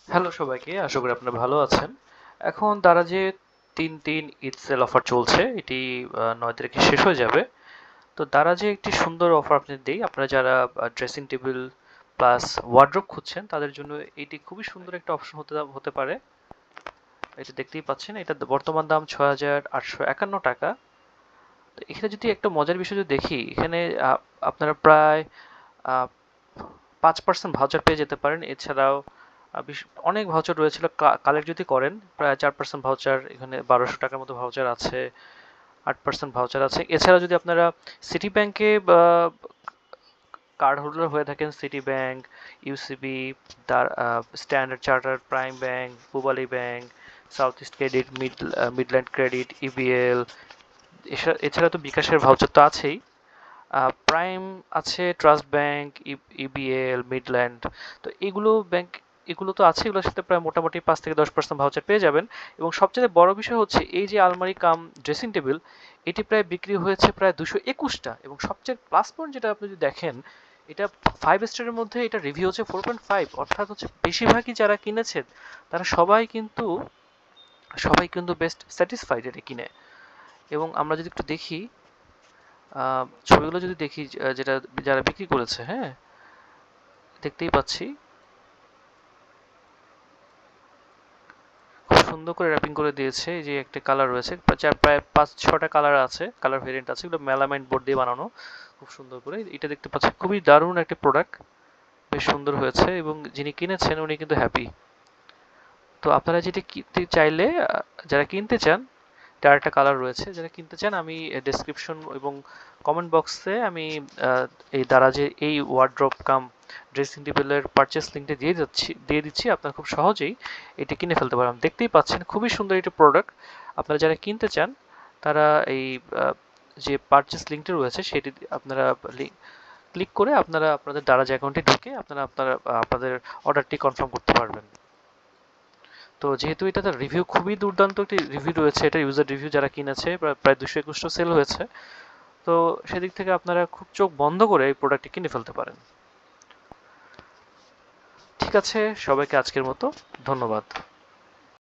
Hello সবাইকে, আশা করি আপনারা ভালো আছেন। এখন দারাজে ৩-৩ ঈদ সেল অফার চলছে। এটি ৯ তারিখে শেষ হয়ে যাবে। তো দারাজে একটি সুন্দর অফার আপনাদের দেই। আপনারা যারা ড্রেসিং টেবিল প্লাস ওয়ার্ড্রোব খুঁজছেন তাদের জন্য এটি খুবই সুন্দর একটা অপশন হতে হতে পারে। এটা দেখতেই পাচ্ছেন, এটা বর্তমান দাম ৬,৮৫১ টাকা। তো এখানে যদি একটা মজার বিষয় যদি দেখি, এখানে আপনারা প্রায় ৫% ভাউচার পেয়ে যেতে পারেন। এছাড়াও অনেক ভাউচার রয়েছিল, কালেক্ট যদি করেন প্রায় 4% ভাউচার, এখানে ১২০০ টাকার মতো ভাউচার আছে, ৮% ভাউচার আছে। এছাড়া যদি আপনারা সিটি ব্যাংকে কার্ড হোল্ডার হয়ে থাকেন, city bank, UCB, standard chartered, prime bank, Pubali bank, south east credit, Midland credit, EBL, এছাড়া তো বিকাশের ভাউচার তো আছেই। প্রাইম আছে, ট্রাস্ট ব্যাংক, ইবিএল, মিডল্যান্ড। তো এগুলো তো আছে, এগুলোর সাথে প্রায় মোটামুটি ৫ থেকে ১০% ভাউচার পেয়ে যাবেন। এবং সবচেয়ে বড় বিষয় হচ্ছে এই যে আলমারি কাম ড্রেসিং টেবিল, এটি প্রায় বিক্রি হয়েছে প্রায় ২২১টা। এবং সবচেয়ে প্লাস পয়েন্ট যেটা আপনি যদি দেখেন, এটা 5 স্টারের মধ্যে এটা রিভিউ হচ্ছে 4.5, অর্থাৎ হচ্ছে বেশিরভাগই যারা কিনেছেন তারা সবাই কিন্তু বেস্ট স্যাটিসফাইড এটা কিনে। এবং আমরা যদি একটু দেখি, ছবিগুলো যদি দেখি, যেটা যারা বিক্রি করেছে, হ্যাঁ, দেখতেই পাচ্ছি খুব সুন্দর করে র্যাপিং করে দিয়েছে। এই যে একটা কালার রয়েছে, প্রায় ৫-৬টা কালার আছে, কালার ভেরিয়েন্ট আছে, এগুলো মেলামাইন বোর্ড দিয়ে বানানো খুব সুন্দর করে। এটা দেখতে পাচ্ছি খুবই দারুণ একটা প্রোডাক্ট, বেশ সুন্দর হয়েছে এবং যিনি কিনেছেন উনি কিন্তু হ্যাপি। তো আপনারা যেটা কিনতে চাইলে, যারা কিনতে চান, এটার একটা কালার রয়েছে, যারা কিনতে চান আমি ডেসক্রিপশন এবং কমেন্ট বক্সে আমি এই দারাজের এই ওয়ার্ড্রপ কাম ড্রেসিং টেবিলের পারচেস লিঙ্কটা দিয়ে দিচ্ছি। আপনারা খুব সহজেই এটি কিনে ফেলতে পারেন। দেখতেই পাচ্ছেন খুবই সুন্দর একটি প্রোডাক্ট। আপনারা যারা কিনতে চান তারা এই যে পারচেস লিঙ্কটা রয়েছে সেটি আপনারা ক্লিক করে আপনারা আপনাদের দারাজ অ্যাকাউন্টে ঢুকে আপনাদের অর্ডারটি কনফার্ম করতে পারবেন। তো যেহেতু এটাতে রিভিউ খুবই দুর্দান্ত একটি রিভিউ রয়েছে, এটা ইউজার রিভিউ, যারা কিনেছে প্রায় ২২১টা সেল হয়েছে। তো সেদিক থেকে আপনারা খুব চোখ বন্ধ করে এই প্রোডাক্টটি কিনে ফেলতে পারেন। ঠিক আছে, সবাইকে আজকের মতো ধন্যবাদ।